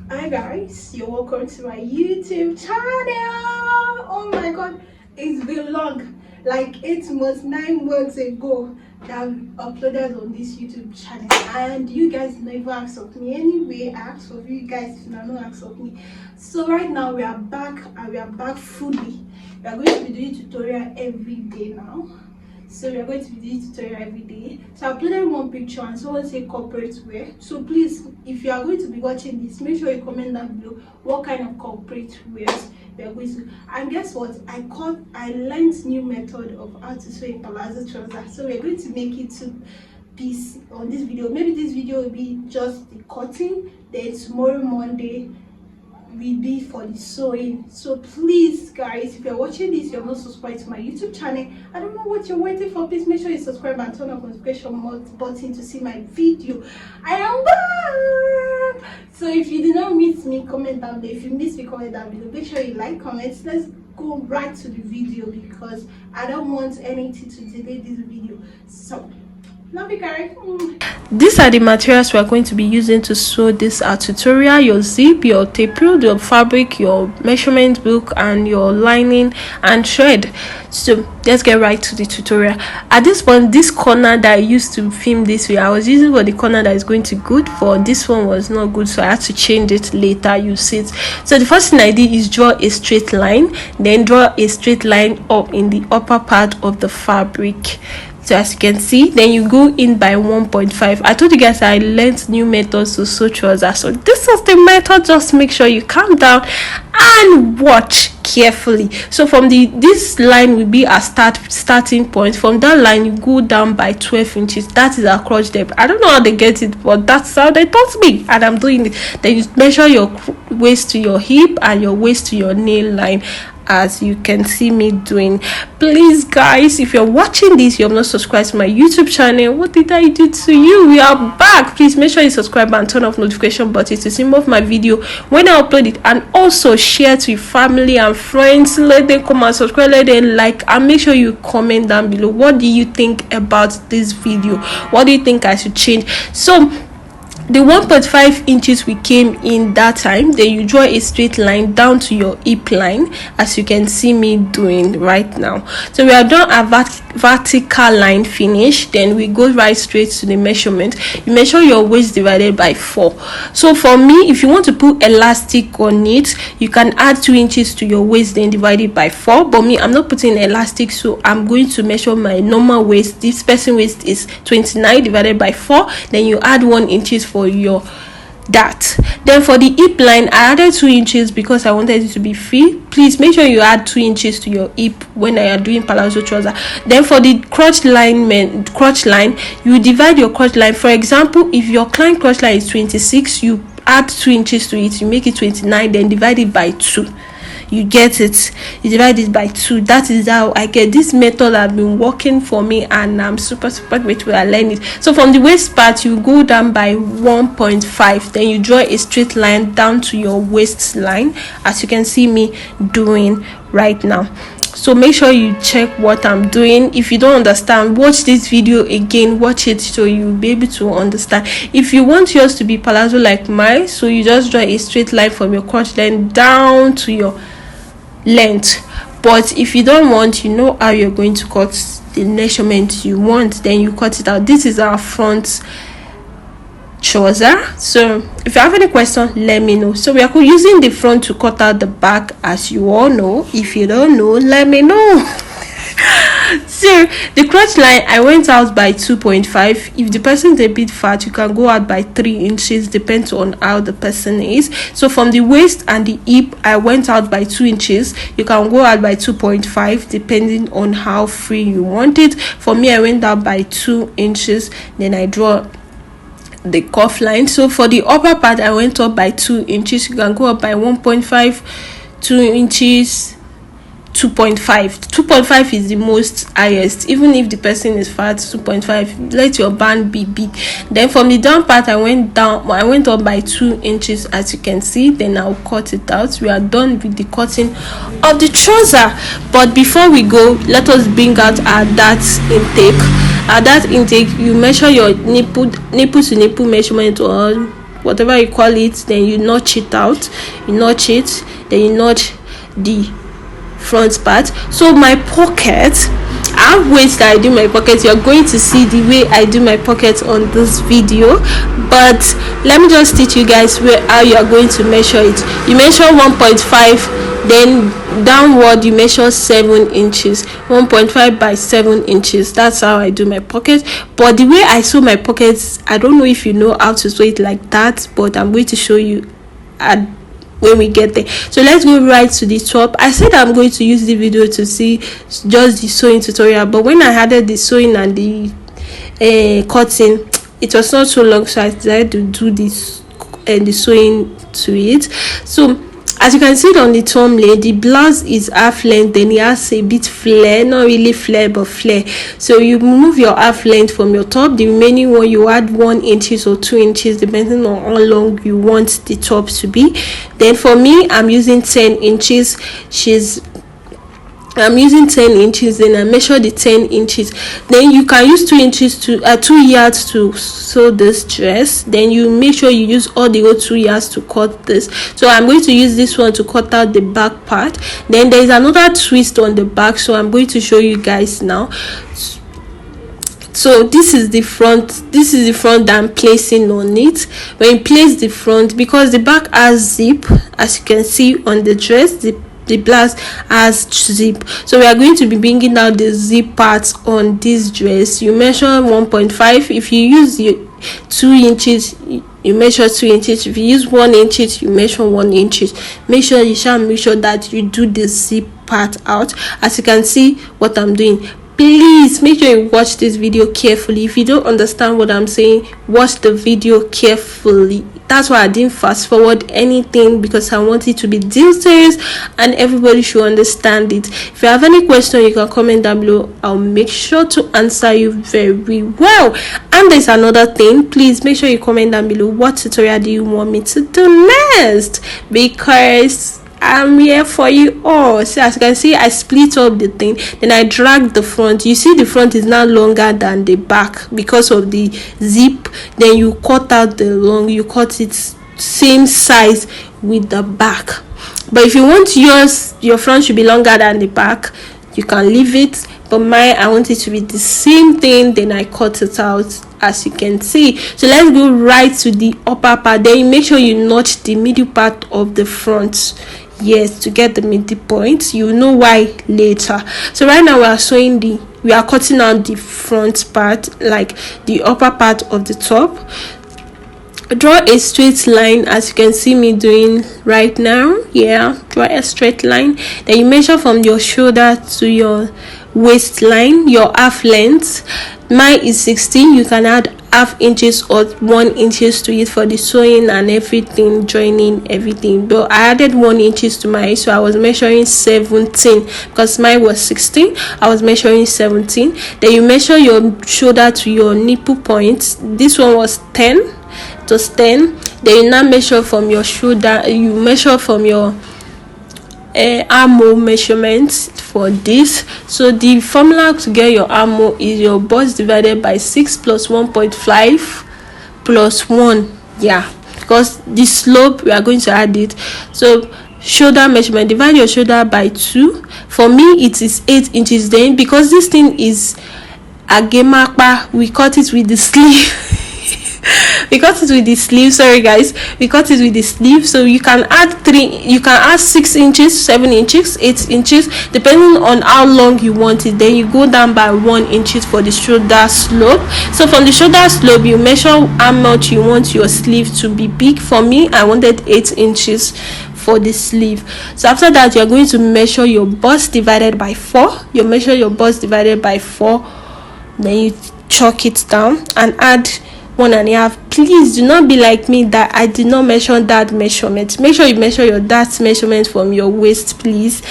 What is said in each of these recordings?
Hi guys, you're welcome to my YouTube channel. Oh my god, it's been long, like 8 months, 9 months ago that I've uploaded on this YouTube channel, and you guys never asked of me. Anyway, I asked of you guys, if you don't ask of me. So right now we are back, and we are back fully. We are going to be doing tutorial every day now. So we are going to be doing tutorial every day. So I uploaded one picture and someone said corporate wear. So please, if you are going to be watching this, make sure you comment down below what kind of corporate wears we are going to. And guess what? I learned new method of how to sew a palazzo trouser. So we are going to make it to piece on this video. Maybe this video will be just the cutting. Then tomorrow Monday will be for the sewing. So please guys, if you're watching this, you're not subscribed to my YouTube channel, I don't know what you're waiting for. Please make sure you subscribe and turn on notification button to see my video. I am back. So if you did not meet me, comment down below. If you miss me, comment down below. Make sure you like, comments. Let's go right to the video because I don't want anything to delay this video. So love you guys. These are the materials we are going to be using to sew this tutorial: your zip, your tape, your fabric, your measurement book, and your lining and thread. So let's get right to the tutorial. At this point, this corner that I used to film this way, I was using for the corner that is going to good. For this one was not good, so I had to change it later. You see it. So the first thing I did is draw a straight line, then draw a straight line up in the upper part of the fabric. So as you can see, then you go in by 1.5. I told you guys I learned new methods to sew trousers, so this is the method. Just make sure you calm down and watch carefully. So from this line will be a starting point. From that line you go down by 12 inches. That is our crotch depth. I don't know how they get it, but that's how they taught me, and I'm doing it. Then you measure your waist to your hip and your waist to your nail line, as you can see me doing. Please guys, if you're watching this, you're not subscribed to my YouTube channel, what did I do to you? We are back. Please make sure you subscribe and turn off notification button to see more of my video when I upload it, and also share to your family and friends. Let them come and subscribe, let them like, and make sure you comment down below what do you think about this video. What do you think I should change? So the 1.5 inches we came in that time, then you draw a straight line down to your hip line, as you can see me doing right now. So we have done a vertical line finish, then we go right straight to the measurement. You measure your waist divided by 4. So for me, if you want to put elastic on it, you can add 2 inches to your waist, then divide it by 4. But me, I'm not putting elastic, so I'm going to measure my normal waist. This person waist is 29 divided by 4. Then you add 1 inches for your that. Then for the hip line, I added 2 inches because I wanted it to be free. Please make sure you add 2 inches to your hip when I are doing palazzo trouser. Then for the crotch line, you divide your crotch line. For example, if your client crotch line is 26, you add 2 inches to it, you make it 29, then divide it by 2. You get it? You divide it by 2. That is how I get this method. Have been working for me, and I'm super grateful I learned it. So from the waist part, you go down by 1.5, then you draw a straight line down to your waistline, as you can see me doing right now. So make sure you check what I'm doing. If you don't understand, watch this video again, watch it so you'll be able to understand. If you want yours to be palazzo like mine, so you just draw a straight line from your crotch line down to your length. But if you don't want, you know how you're going to cut the measurement you want, then you cut it out. This is our front trouser. So if you have any question, let me know. So we are using the front to cut out the back, as you all know. If you don't know, let me know. So the crotch line, I went out by 2.5. If the person is a bit fat, you can go out by 3 inches, depends on how the person is. So from the waist and the hip, I went out by 2 inches. You can go out by 2.5 depending on how free you want it. For me, I went out by 2 inches, then I draw the cuff line. So for the upper part, I went up by 2 inches. You can go up by 1.5, 2 inches, 2.5 is the most highest. Even if the person is fat, 2.5, let your band be big. Then from the down part, I went up by 2 inches, as you can see. Then I'll cut it out. We are done with the cutting of the trouser. But before we go, let us bring out our dart intake. At that intake, you measure your nipple to nipple measurement, or whatever you call it, then you notch it out, you notch it, then you notch the front part. So my pocket, I have ways that I do my pocket. You're going to see the way I do my pocket on this video, but let me just teach you guys how you are going to measure it. You measure 1.5, then downward you measure 7 inches, 1.5 by 7 inches. That's how I do my pocket. But the way I sew my pockets, I don't know if you know how to sew it like that, but I'm going to show you when we get there. So let's go right to the top. I said I'm going to use the video to see just the sewing tutorial, but when I added the sewing and the cutting, it was not so long, so I decided to do this and the sewing to it. So as you can see it on the thumbnail, the blouse is half length, then it has a bit flare, not really flare but flare. So you remove your half length from your top, the remaining one you add 1 inches or 2 inches depending on how long you want the top to be. Then for me, I'm using 10 inches. I'm using 10 inches, then I measure the 10 inches. Then you can use 2 inches to 2 yards to sew this dress. Then you make sure you use all the whole 2 yards to cut this. So I'm going to use this one to cut out the back part. Then there is another twist on the back, so I'm going to show you guys now. So this is the front that I'm placing on it. When you place the front, because the back has zip, as you can see on the dress, the blouse has zip, so we are going to be bringing out the zip parts on this dress. You measure 1.5. if you use your 2 inches, you measure 2 inches. If you use 1 inch, you measure 1 inch. Make sure that you do the zip part out. As you can see what I'm doing, please make sure you watch this video carefully. If you don't understand what I'm saying, watch the video carefully. That's why I didn't fast forward anything, because I want it to be detailed and everybody should understand it. If you have any question, you can comment down below. I'll make sure to answer you very well. And there's another thing, please make sure you comment down below what tutorial do you want me to do next, because I'm here for you all. So as you can see, I split up the thing, then I drag the front. You see the front is now longer than the back because of the zip. Then you cut out the long, you cut it same size with the back. But if you want your front should be longer than the back, you can leave it, but I want it to be the same thing. Then I cut it out, as you can see. So let's go right to the upper part. Then you make sure you notch the middle part of the front, yes, to get the middle point. You know why later. So right now we are cutting out the front part, like the upper part of the top. Draw a straight line, as you can see me doing right now. Yeah, draw a straight line. Then you measure from your shoulder to your waistline, your half length. Mine is 16. You can add half inches or 1 inches to it for the sewing and everything, joining everything. But I added 1 inches to mine, so I was measuring 17 because mine was 16. I was measuring 17. Then you measure your shoulder to your nipple point. This one was 10. It was 10. Then you now measure from your shoulder. You measure from your armhole measurement for this. So the formula to get your armhole is your bust divided by 6 plus 1.5 plus 1. Yeah, because the slope we are going to add it. So shoulder measurement, divide your shoulder by 2. For me it is 8 inches. Then because this thing is agemakpa, we cut it with the sleeve. We cut it with the sleeve. Sorry guys, we cut it with the sleeve. So you can add 6 inches, 7 inches, 8 inches depending on how long you want it. Then you go down by 1 inch for the shoulder slope. So from the shoulder slope you measure how much you want your sleeve to be big. For me, I wanted 8 inches for the sleeve. So after that, you're going to measure your bust divided by 4. You measure your bust divided by 4, then you chalk it down and add 1.5. Please do not be like me that I did not measure that measurement. Make sure you measure your that measurement from your waist, please.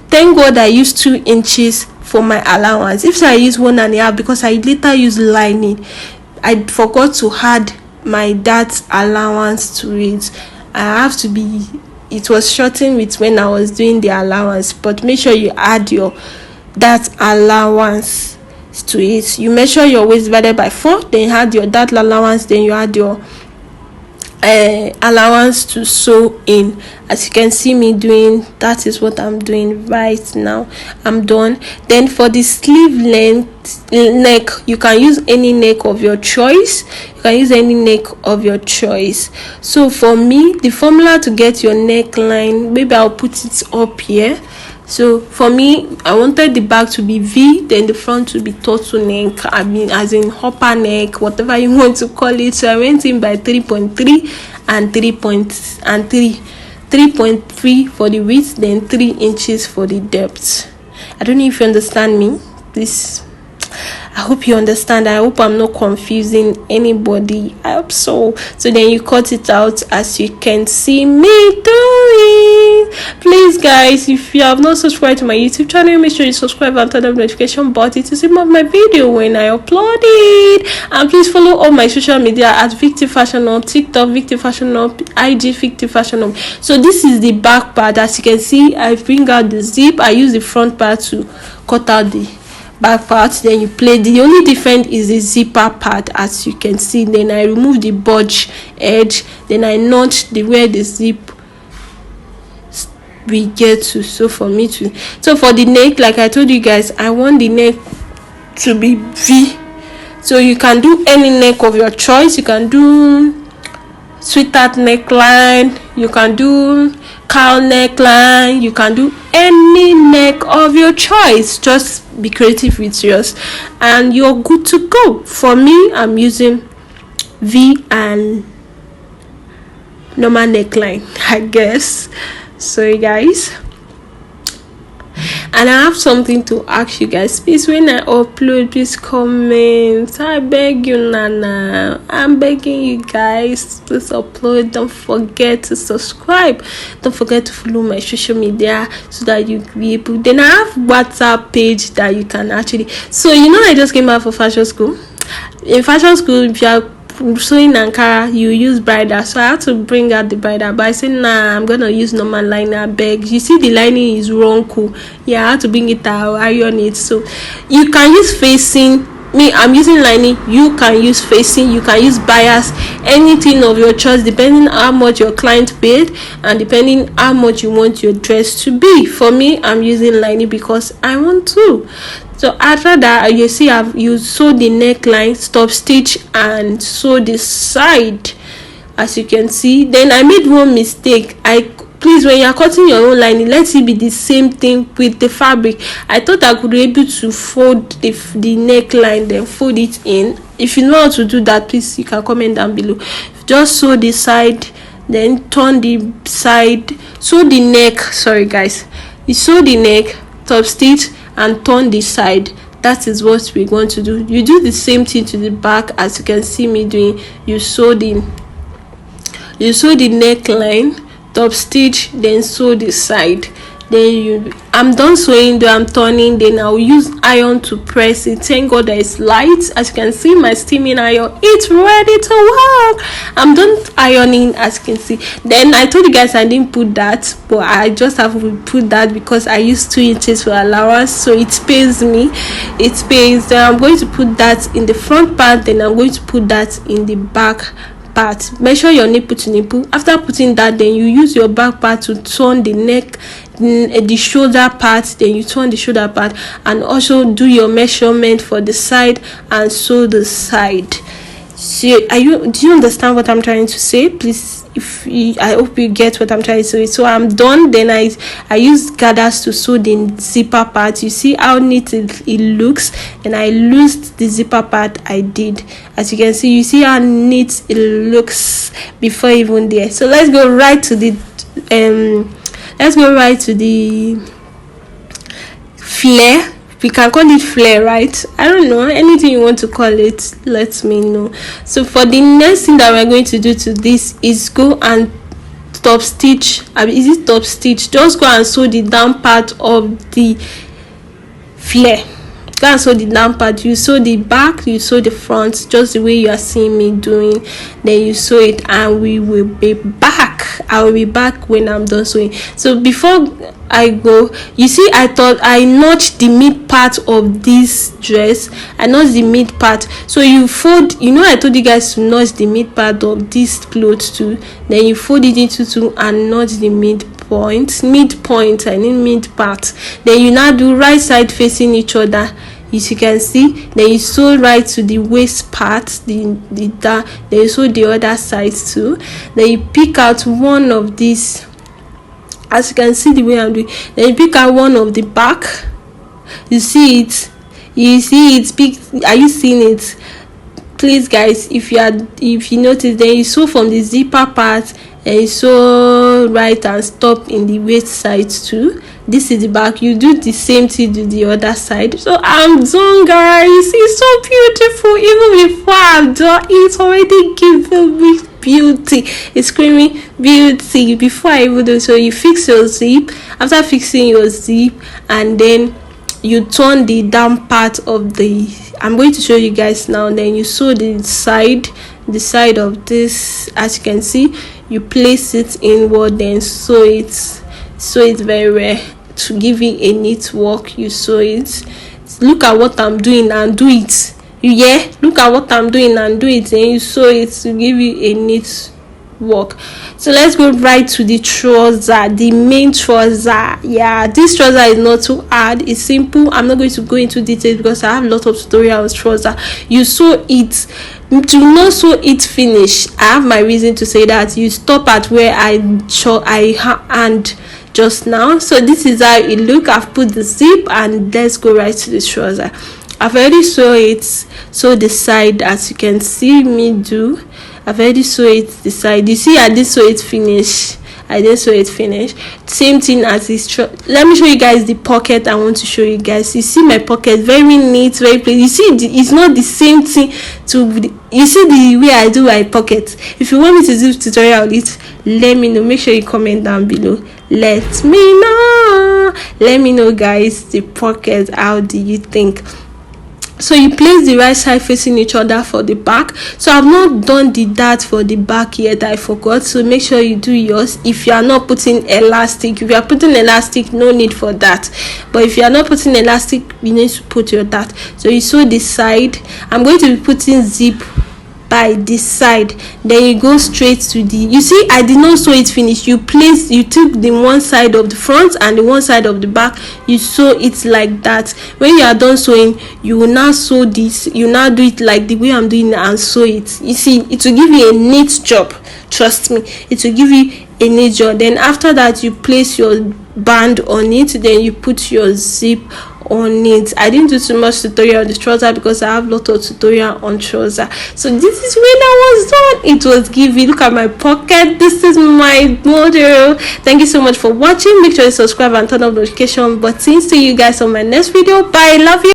Thank God I used 2 inches for my allowance. If I use 1.5 because I later use lining, I forgot to add my that allowance to it. I have to be, it was shortened with when I was doing the allowance, but make sure you add your that allowance to it. You measure your waist divided by 4, then you add your that allowance, then you add your allowance to sew in. As you can see me doing, that is what I'm doing right now. I'm done. Then for the sleeve neck, you can use any neck of your choice. So for me, the formula to get your neckline, maybe I'll put it up here. So for me, I wanted the back to be V, then the front to be turtleneck. I mean, as in upper neck, whatever you want to call it. So I went in by 3.3 and 3.3 for the width, then 3 inches for the depth. I don't know if you understand me. Please, I hope you understand. I hope I'm not confusing anybody. I hope so. So then you cut it out as you can see me doing. Please guys, if you have not subscribed to my YouTube channel, make sure you subscribe and turn on the notification button to see more of my video when I upload it. And please follow all my social media at Victory Fashion Up, TikTok Victory Fashion Up, IG Victory Fashion Up. So this is the back part. As you can see, I bring out the zip. I use the front part to cut out the back part, then you play. The only difference is the zipper part, as you can see. Then I remove the budge edge, then I notch where the zip we get to. So for the neck, like I told you guys, I want the neck to be V. So you can do any neck of your choice. You can do sweetheart neckline, you can do cow neckline, you can do any neck of your choice. Just be creative with yours and you're good to go. For me, I'm using V and normal neckline, I guess. So guys, and I have something to ask you guys. Please, when I upload, please comment. I beg you, Nana, I'm begging you guys, please upload. Don't forget to subscribe, don't forget to follow my social media so that you be able. Then I have WhatsApp page that you can actually, so you know, I just came out for fashion school. In fashion school, if you are sewing Ankara, you use bridal, so I had to bring out the bridal, but I said nah, I'm gonna use normal liner. Beg, you see the lining is wrong, cool. Yeah, I had to bring it out, iron it. So you can use facing. Me, I'm using lining. You can use facing, you can use bias, anything of your choice, depending how much your client paid and depending how much you want your dress to be. For me, I'm using lining because I want to. So after that, you see I've used sew the neckline, stop stitch and sew the side, as you can see. Then I made one mistake. Please, when you're cutting your own lining, let it be the same thing with the fabric. I thought I could be able to fold the neckline, then fold it in. If you know how to do that, please, you can comment down below. Just sew the side, then turn the side, sew the neck. Sorry guys, you sew the neck, top stitch and turn the side. That is what we're going to do. You do the same thing to the back, as you can see me doing. You sew the neckline, top stitch, then sew the side. Then I'm done sewing, though I'm turning. Then I'll use iron to press it. Thank God that it's light. As you can see, my steaming iron, it's ready to work. I'm done ironing, as you can see. Then I told you guys I didn't put that, but I just have to put that because I used 2 inches for allowance, so it pays me. It pays. Then I'm going to put that in the front part, then I'm going to put that in the back part. Measure your nipple to nipple. After putting that, then you use your back part to turn the neck, the shoulder part, then you turn the shoulder part and also do your measurement for the side and sew the side. So do you understand what I'm trying to say? Please, I hope you get what I'm trying to say. So I'm done. Then I use gathers to sew the zipper part. You see how neat it looks. And I loosed the zipper part. I did, as you can see. You see how neat it looks before even there. So let's go right to the flare. We can call it flare, right? I don't know, anything you want to call it, let me know. So for the next thing that we're going to do to this is go and top stitch. Is it top stitch? Just go and sew the down part of the flare. Go and sew the down part. You sew the back, you sew the front, just the way you are seeing me doing. Then you sew it and we will be back. I will be back when I'm done sewing. So before I go, you see, I thought I notched the mid part of this dress. I notched the mid part. So you fold, I told you guys to notch the mid part of this clothes too. Then you fold it into two and notch the midpoint. I mean mid part. Then you now do right side facing each other, as you can see. Then you sew right to the waist part, then you sew the other side too. Then you pick out one of these, as you can see the way I'm doing. Then you pick out one of the back. You see it? Are you seeing it? Please guys, if you notice, then you sew from the zipper part and you sew right and stop in the waist side too. This is the back. You do the same thing to the other side. So I'm done, guys. It's so beautiful. Even before I'm done, it's already giving me beauty. It's screaming beauty before I even do. So you fix your zip. After fixing your zip, and then you turn the down part of the, I'm going to show you guys now. Then you sew the side of this, as you can see. You place it inward, then sew it very well to give you a neat work. You sew it. Look at what I'm doing and do it. Look at what I'm doing and do it. And you sew it to give you a neat work. So let's go right to the trouser, the main trouser. This trouser is not too hard. It's simple. I'm not going to go into details because I have a lot of tutorials on trouser. You sew it. To not sew it finish, I have my reason to say that. You stop at where I hand just now. So this is how it look. I've put the zip, and let's go right to the trouser. I've already sew it, so the side, as you can see me do. I've already sew it the side. You see, I didn't sew it finish. Same thing as this. Let me show you guys the pocket. I want to show you guys. You see my pocket, very neat, very plain. You see, it's not the same thing you see the way I do my pocket. If you want me to do tutorial on it, let me know. Make sure you comment down below. Let me know guys, the pocket, how do you think? So you place the right side facing each other for the back. So I've not done the dart for the back yet, I forgot. So make sure you do yours. If you are not putting elastic, if you are putting elastic, no need for that. But if you are not putting elastic, you need to put your dart. So you sew the side. I'm going to be putting zip by this side. Then you go straight to the, you see, I did not sew it finish. You took the one side of the front and the one side of the back. You sew it like that. When you are done sewing, you will now sew this. You now do it like the way I'm doing it and sew it. You see, it will give you a neat job. Trust me, it will give you a neat job. Then after that, you place your band on it. Then you put your zip on it. I didn't do too much tutorial on the trouser because I have a lot of tutorial on trouser. So this is when I was done. It was giving. Look at my pocket. This is my model. Thank you so much for watching. Make sure you subscribe and turn on the notification button. See you guys on my next video. Bye. Love you.